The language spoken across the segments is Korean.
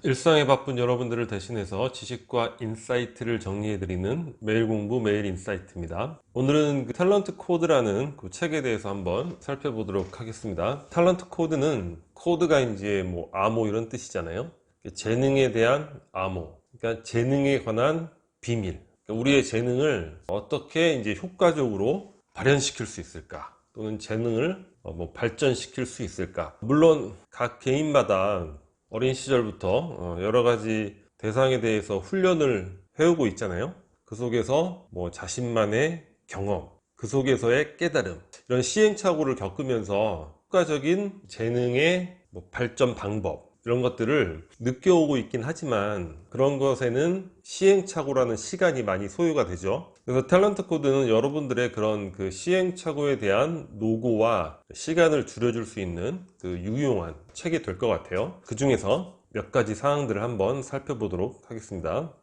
일상에 바쁜 여러분들을 대신해서 지식과 인사이트를 정리해드리는 매일 공부 매일 인사이트입니다. 오늘은 탤런트 코드라는 그 책에 대해서 한번 살펴보도록 하겠습니다. 탤런트 코드는 코드가 이제 뭐 암호 이런 뜻이잖아요. 재능에 대한 암호, 그러니까 재능에 관한 비밀. 그러니까 우리의 재능을 어떻게 이제 효과적으로 발현시킬 수 있을까? 또는 재능을 발전시킬 수 있을까? 물론 각 개인마다 어린 시절부터 여러 가지 대상에 대해서 훈련을 해오고 있잖아요. 그 속에서 자신만의 경험, 그 속에서의 깨달음, 이런 시행착오를 겪으면서 효과적인 재능의 발전 방법, 이런 것들을 느껴오고 있긴 하지만 그런 것에는 시행착오라는 시간이 많이 소요가 되죠. 그래서 탤런트 코드는 여러분들의 그런 그 시행착오에 대한 노고와 시간을 줄여줄 수 있는 그 유용한 책이 될 것 같아요. 그 중에서 몇 가지 사항들을 한번 살펴보도록 하겠습니다.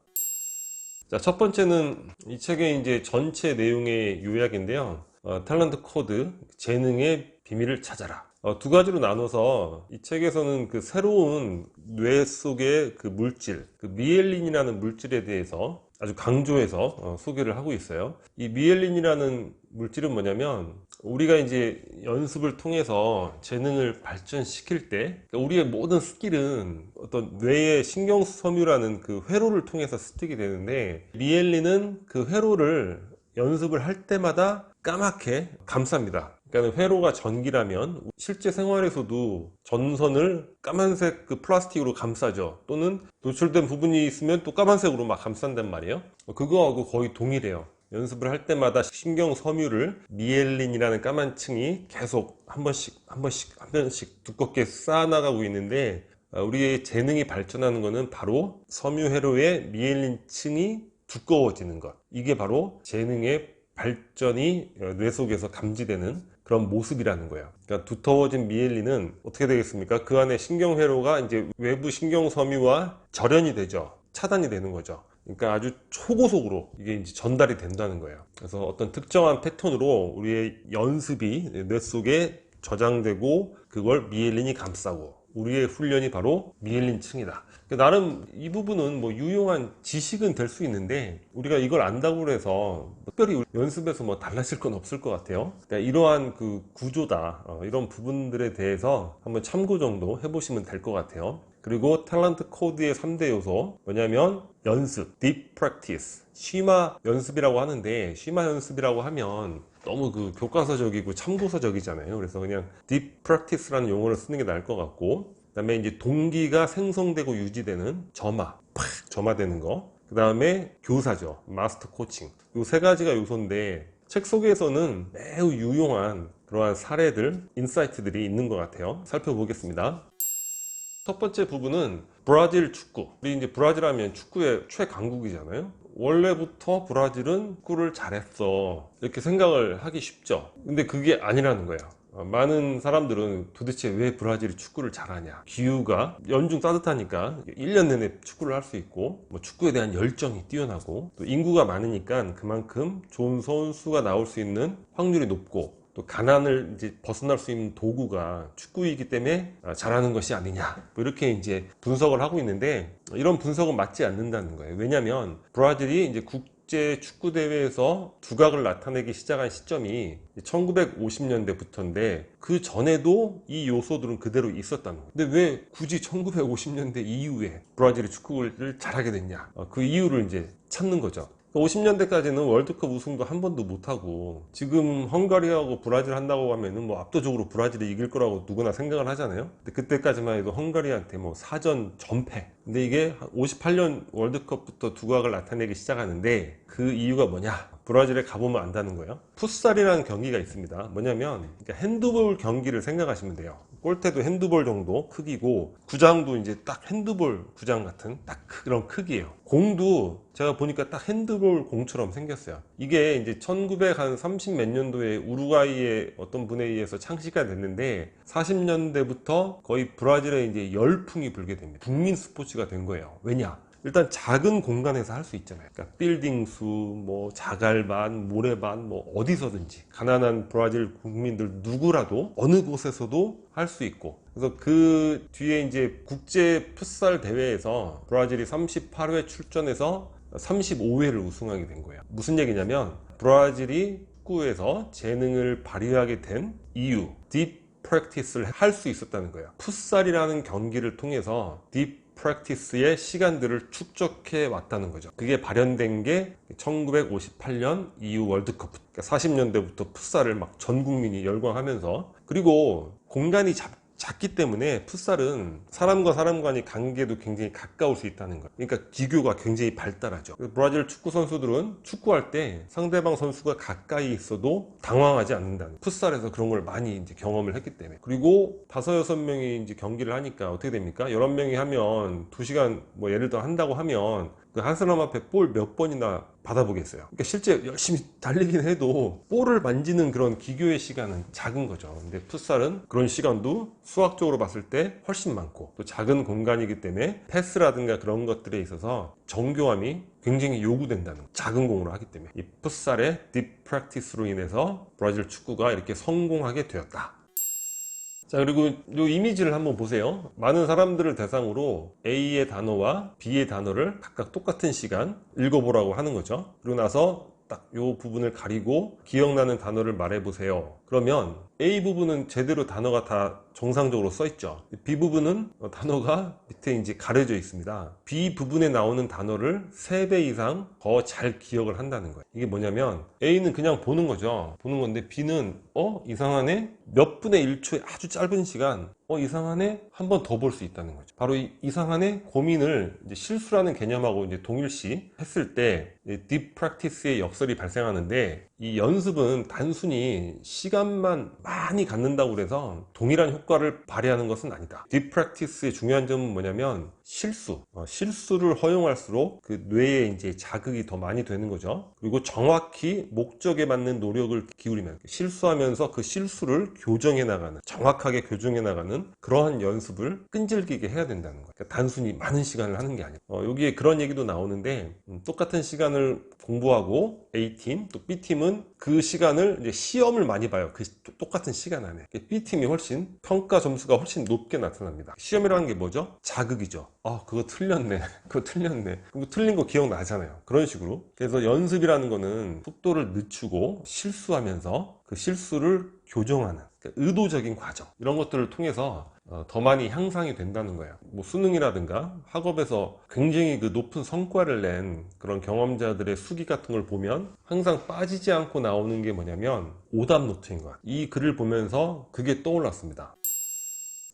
자, 첫 번째는 이 책의 이제 전체 내용의 요약인데요. 탤런트 코드, 재능의 비밀을 찾아라. 두 가지로 나눠서 이 책에서는 그 새로운 뇌 속의 그 물질, 그 미엘린이라는 물질에 대해서 아주 강조해서 소개를 하고 있어요. 이 미엘린이라는 물질은 뭐냐면 우리가 이제 연습을 통해서 재능을 발전시킬 때, 그러니까 우리의 모든 스킬은 어떤 뇌의 신경섬유라는 그 회로를 통해서 습득이 되는데, 미엘린은 그 회로를 연습을 할 때마다 까맣게 감쌉니다. 그러니까 회로가 전기라면 실제 생활에서도 전선을 까만색 그 플라스틱으로 감싸죠. 또는 노출된 부분이 있으면 또 까만색으로 막 감싼단 말이에요. 그거하고 거의 동일해요. 연습을 할 때마다 신경 섬유를 미엘린이라는 까만 층이 계속 한 번씩 두껍게 쌓아나가고 있는데, 우리의 재능이 발전하는 것은 바로 섬유 회로의 미엘린 층이 두꺼워지는 것, 이게 바로 재능의 발전이 뇌 속에서 감지되는 그런 모습이라는 거예요. 그러니까 두터워진 미엘린은 어떻게 되겠습니까? 그 안에 신경회로가 이제 외부 신경섬유와 절연이 되죠. 차단이 되는 거죠. 그러니까 아주 초고속으로 이게 이제 전달이 된다는 거예요. 그래서 어떤 특정한 패턴으로 우리의 연습이 뇌 속에 저장되고 그걸 미엘린이 감싸고, 우리의 훈련이 바로 미엘린층이다. 나름 이 부분은 유용한 지식은 될 수 있는데, 우리가 이걸 안다고 해서 특별히 연습에서 달라질 건 없을 것 같아요. 그러니까 이러한 그 구조다, 이런 부분들에 대해서 한번 참고 정도 해보시면 될 것 같아요. 그리고 탤런트 코드의 3대 요소 뭐냐면 연습, deep practice, 심화 연습이라고 하는데, 심화 연습이라고 하면 너무 그 교과서적이고 참고서적이잖아요. 그래서 그냥 deep practice라는 용어를 쓰는 게 나을 것 같고, 그 다음에 이제 동기가 생성되고 유지되는 점화되는 거, 그 다음에 교사죠, 마스터 코칭. 이 세 가지가 요소인데, 책 속에서는 매우 유용한 그러한 사례들, 인사이트들이 있는 것 같아요. 살펴보겠습니다. 첫 번째 부분은 브라질 축구. 우리 이제 브라질 하면 축구의 최강국이잖아요. 원래부터 브라질은 축구를 잘했어, 이렇게 생각을 하기 쉽죠. 근데 그게 아니라는 거예요. 많은 사람들은 도대체 왜 브라질이 축구를 잘하냐, 기후가 연중 따뜻하니까 1년 내내 축구를 할 수 있고, 축구에 대한 열정이 뛰어나고, 또 인구가 많으니까 그만큼 좋은 선수가 나올 수 있는 확률이 높고, 또 가난을 이제 벗어날 수 있는 도구가 축구이기 때문에 잘하는 것이 아니냐, 이렇게 이제 분석을 하고 있는데, 이런 분석은 맞지 않는다는 거예요. 왜냐하면 브라질이 이제 국제 축구 대회에서 두각을 나타내기 시작한 시점이 1950년대부터인데, 그 전에도 이 요소들은 그대로 있었다는 거예요. 근데 왜 굳이 1950년대 이후에 브라질이 축구를 잘하게 됐냐, 그 이유를 이제 찾는 거죠. 50년대까지는 월드컵 우승도 한 번도 못하고, 지금 헝가리하고 브라질 한다고 하면은 압도적으로 브라질이 이길 거라고 누구나 생각을 하잖아요. 근데 그때까지만 해도 헝가리한테 4전 전패. 근데 이게 58년 월드컵부터 두각을 나타내기 시작하는데, 그 이유가 뭐냐? 브라질에 가보면 안다는 거예요. 풋살이라는 경기가 있습니다. 뭐냐면 핸드볼 경기를 생각하시면 돼요. 골대도 핸드볼 정도 크기고, 구장도 이제 딱 핸드볼 구장 같은 딱 그런 크기예요. 공도 제가 보니까 딱 핸드볼 공처럼 생겼어요. 이게 이제 1930 몇 년도에 우루과이의 어떤 분에 의해서 창시가 됐는데, 40년대부터 거의 브라질에 이제 열풍이 불게 됩니다. 국민 스포츠가 된 거예요. 왜냐? 일단 작은 공간에서 할 수 있잖아요. 그러니까 빌딩수, 뭐 자갈반, 모래반, 뭐 어디서든지 가난한 브라질 국민들 누구라도 어느 곳에서도 할 수 있고, 그래서 그 뒤에 이제 국제 풋살 대회에서 브라질이 38회 출전해서 35회를 우승하게 된 거예요. 무슨 얘기냐면 브라질이 축구에서 재능을 발휘하게 된 이유, 딥 프랙티스를 할 수 있었다는 거예요. 풋살이라는 경기를 통해서 딥 프랙티스의 시간들을 축적해 왔다는 거죠. 그게 발현된 게 1958년 EU 월드컵, 그러니까 40년대부터 풋살을 막 전 국민이 열광하면서, 그리고 공간이 작기 때문에 풋살은 사람과 사람 간의 관계도 굉장히 가까울 수 있다는 거예요. 그러니까 기교가 굉장히 발달하죠. 브라질 축구 선수들은 축구할 때 상대방 선수가 가까이 있어도 당황하지 않는다는, 풋살에서 그런 걸 많이 이제 경험을 했기 때문에. 그리고 5-6명이 이제 경기를 하니까 어떻게 됩니까? 여러 명이 하면 2시간 뭐 예를 들어 한다고 하면 그 한 사람 앞에 볼 몇 번이나 받아보겠어요. 그러니까 실제 열심히 달리긴 해도 볼을 만지는 그런 기교의 시간은 작은 거죠. 근데 풋살은 그런 시간도 수학적으로 봤을 때 훨씬 많고, 또 작은 공간이기 때문에 패스라든가 그런 것들에 있어서 정교함이 굉장히 요구된다는 거예요. 작은 공으로 하기 때문에. 이 풋살의 딥 프랙티스로 인해서 브라질 축구가 이렇게 성공하게 되었다. 자, 그리고 이 이미지를 한번 보세요. 많은 사람들을 대상으로 A의 단어와 B의 단어를 각각 똑같은 시간 읽어보라고 하는 거죠. 그리고 나서 딱 이 부분을 가리고 기억나는 단어를 말해보세요. 그러면 A 부분은 제대로 단어가 다 정상적으로 써 있죠. B 부분은 단어가 밑에 이제 가려져 있습니다. B 부분에 나오는 단어를 3배 이상 더 잘 기억을 한다는 거예요. 이게 뭐냐면 A는 그냥 보는 거죠. 보는 건데 B는 이상하네? 몇 분의 1초의 아주 짧은 시간 이상하네? 한 번 더 볼 수 있다는 거죠. 바로 이 이상하네? 고민을 이제 실수라는 개념하고 이제 동일시 했을 때 딥 프랙티스의 역설이 발생하는데, 이 연습은 단순히 시간만 많이 갖는다고 해서 동일한 효과를 발휘하는 것은 아니다. 딥 프랙티스의 중요한 점은 뭐냐면 실수를 허용할수록 그 뇌에 이제 자극이 더 많이 되는 거죠. 그리고 정확히 목적에 맞는 노력을 기울이면 실수하면서 그 실수를 교정해 나가는, 정확하게 교정해 나가는 그러한 연습을 끈질기게 해야 된다는 거예요. 그러니까 단순히 많은 시간을 하는 게 아니에요. 여기에 그런 얘기도 나오는데, 똑같은 시간을 공부하고 A팀 또 B팀은 그 시간을 이제 시험을 많이 봐요. 그 똑같은 시간 안에 B팀이 훨씬 평가 점수가 훨씬 높게 나타납니다. 시험이라는 게 뭐죠? 자극이죠. 그거 틀렸네. 그거 틀렸네. 그거 틀린 거 기억나잖아요. 그런 식으로. 그래서 연습이라는 거는 속도를 늦추고 실수하면서 그 실수를 교정하는, 그러니까 의도적인 과정, 이런 것들을 통해서 더 많이 향상이 된다는 거예요. 뭐 수능이라든가 학업에서 굉장히 그 높은 성과를 낸 그런 경험자들의 수기 같은 걸 보면 항상 빠지지 않고 나오는 게 뭐냐면 오답 노트인 거야. 이 글을 보면서 그게 떠올랐습니다.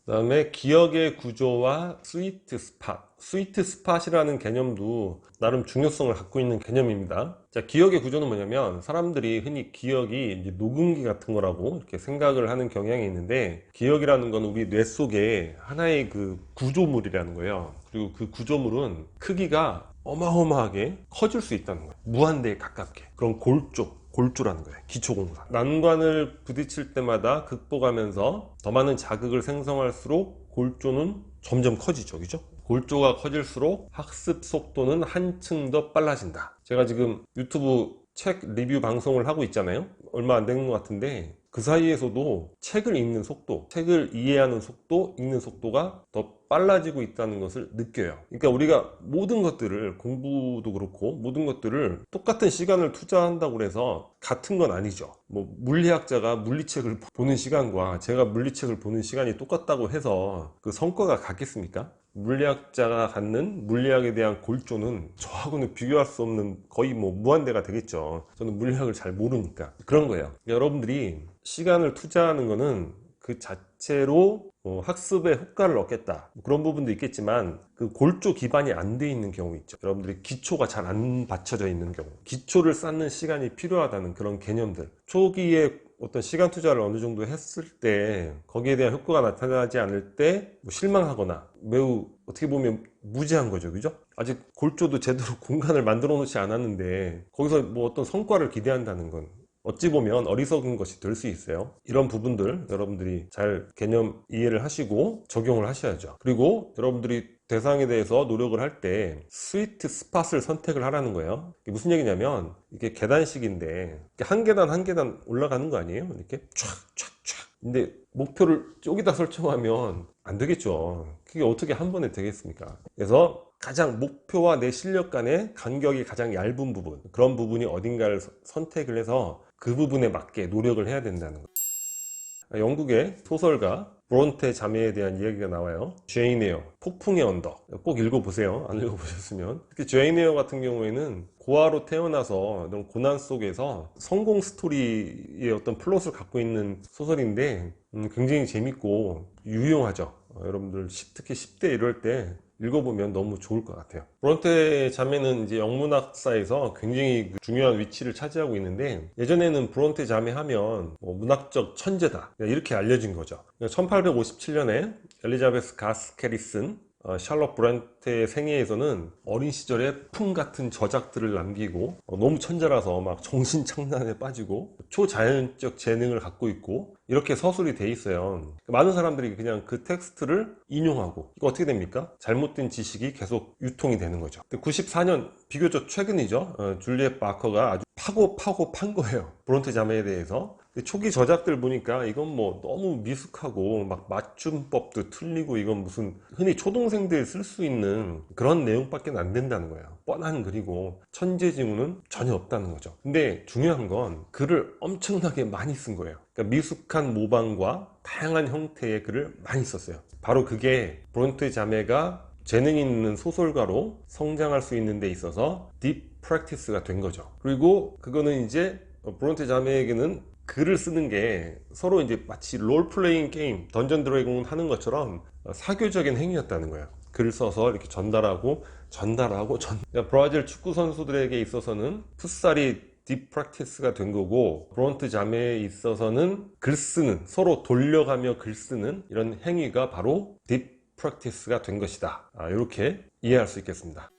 그 다음에 기억의 구조와 스위트 스팟이라는 개념도 나름 중요성을 갖고 있는 개념입니다. 자, 기억의 구조는 뭐냐면 사람들이 흔히 기억이 이제 녹음기 같은 거라고 이렇게 생각을 하는 경향이 있는데, 기억이라는 건 우리 뇌 속에 하나의 그 구조물이라는 거예요. 그리고 그 구조물은 크기가 어마어마하게 커질 수 있다는 거예요. 무한대에 가깝게. 그런 골조라는 거예요. 기초공사. 난관을 부딪힐 때마다 극복하면서 더 많은 자극을 생성할수록 골조는 점점 커지죠. 그죠? 골조가 커질수록 학습 속도는 한층 더 빨라진다. 제가 지금 유튜브 책 리뷰 방송을 하고 있잖아요. 얼마 안 된 것 같은데 그 사이에서도 책을 읽는 속도, 책을 이해하는 속도, 읽는 속도가 더 빨라지고 있다는 것을 느껴요. 그러니까 우리가 모든 것들을, 공부도 그렇고 모든 것들을 똑같은 시간을 투자한다고 해서 같은 건 아니죠. 뭐 물리학자가 물리책을 보는 시간과 제가 물리책을 보는 시간이 똑같다고 해서 그 성과가 같겠습니까? 물리학자가 갖는 물리학에 대한 골조는 저하고는 비교할 수 없는 거의 뭐 무한대가 되겠죠. 저는 물리학을 잘 모르니까. 그런 거예요. 여러분들이 시간을 투자하는 거는 그 자체로 학습의 효과를 얻겠다, 그런 부분도 있겠지만 그 골조 기반이 안 돼 있는 경우 있죠. 여러분들이 기초가 잘 안 받쳐져 있는 경우, 기초를 쌓는 시간이 필요하다는 그런 개념들, 초기에 어떤 시간 투자를 어느 정도 했을 때 거기에 대한 효과가 나타나지 않을 때 실망하거나 매우 어떻게 보면 무지한 거죠. 그죠? 아직 골조도 제대로 공간을 만들어 놓지 않았는데 거기서 뭐 어떤 성과를 기대한다는 건 어찌 보면 어리석은 것이 될 수 있어요. 이런 부분들 여러분들이 잘 개념 이해를 하시고 적용을 하셔야죠. 그리고 여러분들이 대상에 대해서 노력을 할 때 스위트 스팟을 선택을 하라는 거예요. 이게 무슨 얘기냐면 이게 계단식인데 한 계단 한 계단 올라가는 거 아니에요? 이렇게 촥촥촥. 근데 목표를 쪼개다 설정하면 안 되겠죠. 그게 어떻게 한 번에 되겠습니까? 그래서 가장 목표와 내 실력 간의 간격이 가장 얇은 부분, 그런 부분이 어딘가를 선택을 해서 그 부분에 맞게 노력을 해야 된다는 거예요. 영국의 소설가 브론테 자매에 대한 이야기가 나와요. 제인 에어, 폭풍의 언덕. 꼭 읽어보세요. 안 읽어보셨으면. 특히 제인 에어 같은 경우에는 고아로 태어나서 이런 고난 속에서 성공 스토리의 어떤 플롯을 갖고 있는 소설인데 굉장히 재밌고 유용하죠. 여러분들 특히 10대 이럴 때 읽어보면 너무 좋을 것 같아요. 브론테 자매는 이제 영문학사에서 굉장히 중요한 위치를 차지하고 있는데, 예전에는 브론테 자매 하면 뭐 문학적 천재다 이렇게 알려진 거죠. 1857년에 엘리자베스 가스캐리슨 샬럿 브론테의 생애에서는 어린 시절에 풍 같은 저작들을 남기고 너무 천재라서 막 정신착란에 빠지고 초자연적 재능을 갖고 있고 이렇게 서술이 돼 있어요. 많은 사람들이 그냥 그 텍스트를 인용하고, 이거 어떻게 됩니까? 잘못된 지식이 계속 유통이 되는 거죠. 94년 비교적 최근이죠. 줄리엣 바커가 아주 파고 판 거예요. 브론테 자매에 대해서. 초기 저작들 보니까 이건 뭐 너무 미숙하고 막 맞춤법도 틀리고, 이건 무슨 흔히 초등생들이 쓸 수 있는 그런 내용밖에 안 된다는 거예요. 뻔한 글이고 천재지문은 전혀 없다는 거죠. 근데 중요한 건 글을 엄청나게 많이 쓴 거예요. 그러니까 미숙한 모방과 다양한 형태의 글을 많이 썼어요. 바로 그게 브론테 자매가 재능 있는 소설가로 성장할 수 있는 데 있어서 딥 프랙티스가 된 거죠. 그리고 그거는 이제 브론테 자매에게는 글을 쓰는 게 서로 이제 마치 롤플레잉 게임, 던전 드래곤 하는 것처럼 사교적인 행위였다는 거예요. 글을 써서 이렇게 전달하고. 그러니까 브라질 축구 선수들에게 있어서는 풋살이 딥 프랙티스가 된 거고, 브론트 자매에 있어서는 글 쓰는, 서로 돌려가며 글 쓰는 이런 행위가 바로 딥 프랙티스가 된 것이다. 이렇게 이해할 수 있겠습니다.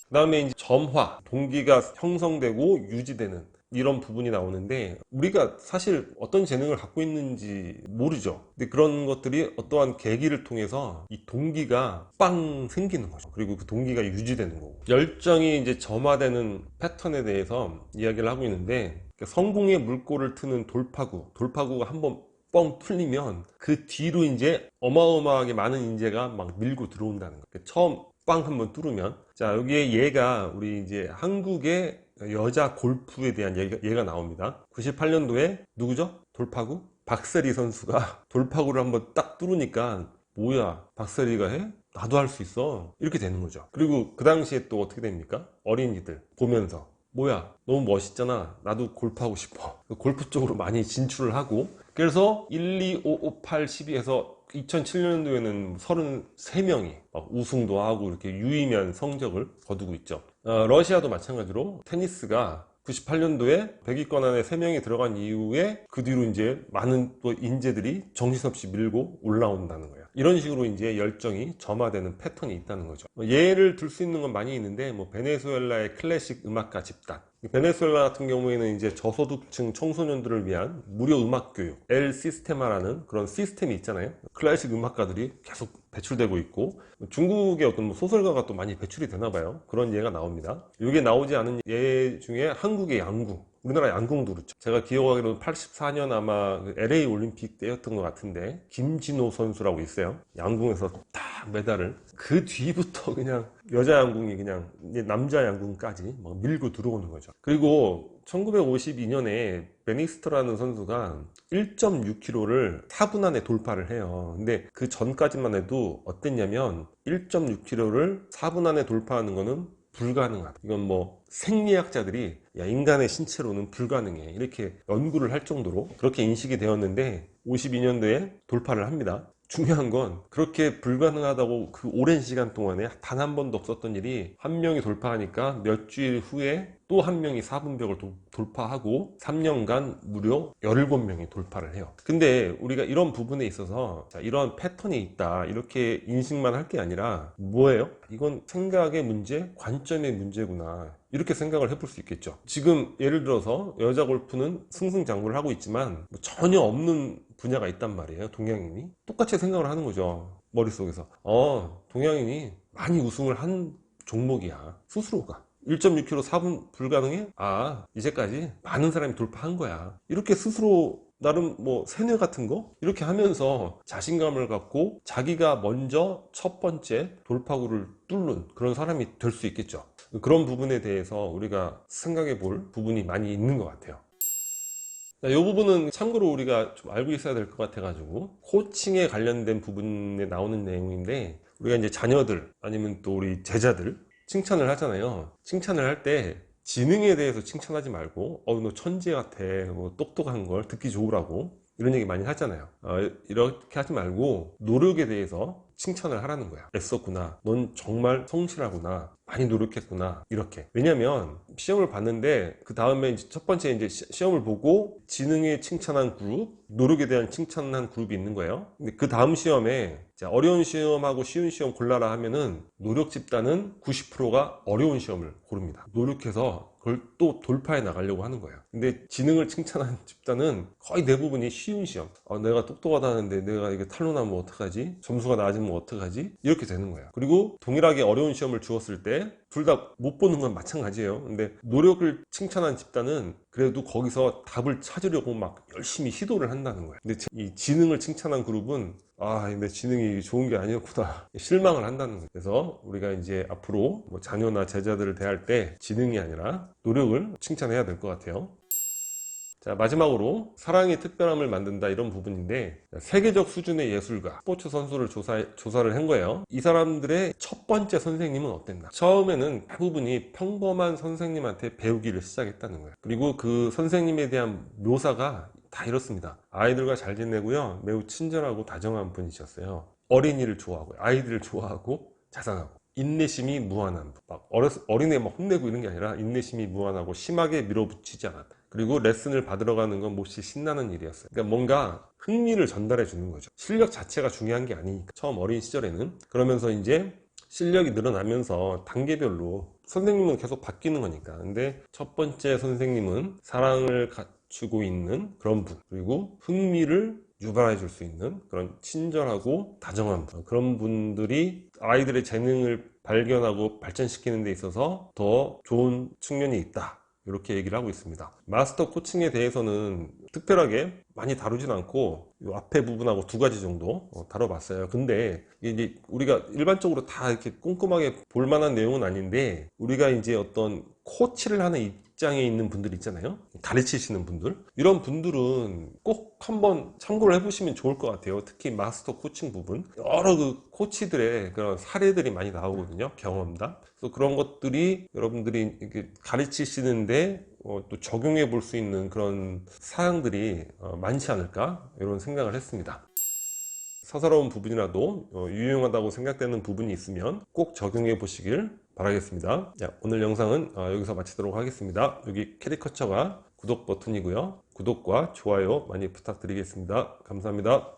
그 다음에 이제 점화, 동기가 형성되고 유지되는 이런 부분이 나오는데, 우리가 사실 어떤 재능을 갖고 있는지 모르죠. 근데 그런 것들이 어떠한 계기를 통해서 이 동기가 빵 생기는 거죠. 그리고 그 동기가 유지되는 거고, 열정이 이제 점화되는 패턴에 대해서 이야기를 하고 있는데, 성공의 물꼬를 트는 돌파구가 한번 뻥 뚫리면 그 뒤로 이제 어마어마하게 많은 인재가 막 밀고 들어온다는 거예요. 처음 빵 한번 뚫으면. 자, 여기에 얘가 우리 이제 한국의 여자 골프에 대한 얘가 나옵니다. 98년도에 누구죠? 돌파구? 박세리 선수가 돌파구를 한번 딱 뚫으니까, 뭐야, 박세리가 해? 나도 할 수 있어. 이렇게 되는 거죠. 그리고 그 당시에 또 어떻게 됩니까? 어린이들 보면서, 뭐야, 너무 멋있잖아, 나도 골프하고 싶어. 골프 쪽으로 많이 진출을 하고, 그래서 1, 2, 5, 5, 8, 12에서 2007년도에는 33명이 우승도 하고 이렇게 유의미한 성적을 거두고 있죠. 러시아도 마찬가지로 테니스가 98년도에 100위권 안에 3명이 들어간 이후에 그 뒤로 이제 많은 또 인재들이 정신없이 밀고 올라온다는 거예요. 이런 식으로 이제 열정이 점화되는 패턴이 있다는 거죠. 예를 들 수 있는 건 많이 있는데, 베네수엘라의 클래식 음악가 집단, 베네수엘라 같은 경우에는 이제 저소득층 청소년들을 위한 무료 음악 교육, 엘 시스테마라는 그런 시스템이 있잖아요. 클래식 음악가들이 계속 배출되고 있고, 중국의 어떤 소설가가 또 많이 배출이 되나 봐요. 그런 예가 나옵니다. 이게 나오지 않은 예 중에 한국의 양궁, 우리나라 양궁도 그렇죠. 제가 기억하기로는 84년 아마 LA 올림픽 때였던 것 같은데, 김진호 선수라고 있어요. 양궁에서 딱 메달을, 그 뒤부터 그냥 여자 양궁이 그냥 남자 양궁까지 막 밀고 들어오는 거죠. 그리고 1952년에 베니스터라는 선수가 1.6km를 4분 안에 돌파를 해요. 근데 그 전까지만 해도 어땠냐면, 1.6km를 4분 안에 돌파하는 거는 불가능하다. 이건 뭐 생리학자들이 야, 인간의 신체로는 불가능해, 이렇게 연구를 할 정도로 그렇게 인식이 되었는데, 52년도에 돌파를 합니다. 중요한 건 그렇게 불가능하다고 그 오랜 시간 동안에 단 한 번도 없었던 일이, 한 명이 돌파하니까 몇 주일 후에 또 한 명이 4분벽을 돌파하고 3년간 무려 17명이 돌파를 해요. 근데 우리가 이런 부분에 있어서 이러한 패턴이 있다, 이렇게 인식만 할 게 아니라, 뭐예요? 이건 생각의 문제, 관점의 문제구나, 이렇게 생각을 해볼 수 있겠죠. 지금 예를 들어서 여자 골프는 승승장구를 하고 있지만 전혀 없는 분야가 있단 말이에요. 동양인이 똑같이 생각을 하는 거죠. 머릿속에서 동양인이 많이 우승을 한 종목이야. 스스로가 1.6km 4분 불가능해? 이제까지 많은 사람이 돌파한 거야. 이렇게 스스로 나름 뭐 세뇌 같은 거 이렇게 하면서 자신감을 갖고 자기가 먼저 첫 번째 돌파구를 뚫는 그런 사람이 될 수 있겠죠. 그런 부분에 대해서 우리가 생각해 볼 부분이 많이 있는 것 같아요. 이 부분은 참고로 우리가 좀 알고 있어야 될 것 같아 가지고, 코칭에 관련된 부분에 나오는 내용인데, 우리가 이제 자녀들 아니면 또 우리 제자들 칭찬을 하잖아요. 칭찬을 할 때 지능에 대해서 칭찬하지 말고 너 천재 같아, 뭐 똑똑한 걸 듣기 좋으라고 이런 얘기 많이 하잖아요. 이렇게 하지 말고 노력에 대해서 칭찬을 하라는 거야. 애썼구나, 넌 정말 성실하구나, 많이 노력했구나, 이렇게. 왜냐면 시험을 봤는데 그 다음에 이제 첫 번째 이제 시험을 보고 지능에 칭찬한 그룹, 노력에 대한 칭찬한 그룹이 있는 거예요. 근데 그 다음 시험에 어려운 시험하고 쉬운 시험 골라라 하면은 노력 집단은 90%가 어려운 시험을 고릅니다. 노력해서 그걸 또 돌파해 나가려고 하는 거예요. 근데 지능을 칭찬한 집단은 거의 대부분이 쉬운 시험, 내가 똑똑하다는데 내가 이게 탈로 나면 어떡하지, 점수가 낮으면 어떡하지, 이렇게 되는 거예요. 그리고 동일하게 어려운 시험을 주었을 때 둘 다 못 보는 건 마찬가지예요. 근데 노력을 칭찬한 집단은 그래도 거기서 답을 찾으려고 막 열심히 시도를 한다는 거예요. 근데 이 지능을 칭찬한 그룹은 내 지능이 좋은 게 아니었구나, 실망을 한다는 거예요. 그래서 우리가 이제 앞으로 뭐 자녀나 제자들을 대할 때 지능이 아니라 노력을 칭찬해야 될 것 같아요. 자, 마지막으로 사랑이 특별함을 만든다, 이런 부분인데, 세계적 수준의 예술가, 스포츠 선수를 조사를 한 거예요. 이 사람들의 첫 번째 선생님은 어땠나? 처음에는 대부분이 평범한 선생님한테 배우기를 시작했다는 거예요. 그리고 그 선생님에 대한 묘사가 다 이렇습니다. 아이들과 잘 지내고요, 매우 친절하고 다정한 분이셨어요. 어린이를 좋아하고 아이들을 좋아하고 자상하고 인내심이 무한한 분. 막 어린애 막 혼내고 이런 게 아니라 인내심이 무한하고 심하게 밀어붙이지 않았다. 그리고 레슨을 받으러 가는 건 몹시 신나는 일이었어요. 그러니까 뭔가 흥미를 전달해 주는 거죠. 실력 자체가 중요한 게 아니니까, 처음 어린 시절에는. 그러면서 이제 실력이 늘어나면서 단계별로 선생님은 계속 바뀌는 거니까. 근데 첫 번째 선생님은 사랑을 갖추고 있는 그런 분, 그리고 흥미를 유발해 줄 수 있는 그런 친절하고 다정한 분, 그런 분들이 아이들의 재능을 발견하고 발전시키는 데 있어서 더 좋은 측면이 있다, 이렇게 얘기를 하고 있습니다. 마스터 코칭에 대해서는 특별하게 많이 다루진 않고 이 앞에 부분하고 두 가지 정도 다뤄봤어요. 근데 이제 우리가 일반적으로 다 이렇게 꼼꼼하게 볼 만한 내용은 아닌데, 우리가 이제 어떤 코치를 하는 입장에 있는 분들 있잖아요, 가르치시는 분들, 이런 분들은 꼭 한번 참고를 해보시면 좋을 것 같아요. 특히 마스터 코칭 부분, 여러 그 코치들의 그런 사례들이 많이 나오거든요, 경험담. 그래서 그런 것들이 여러분들이 이렇게 가르치시는데 또 적용해 볼 수 있는 그런 사항들이 많지 않을까, 이런 생각을 했습니다. 사사로운 부분이라도 유용하다고 생각되는 부분이 있으면 꼭 적용해 보시길 바라겠습니다. 자, 오늘 영상은 여기서 마치도록 하겠습니다. 여기 캐리커처가 구독 버튼이고요. 구독과 좋아요 많이 부탁드리겠습니다. 감사합니다.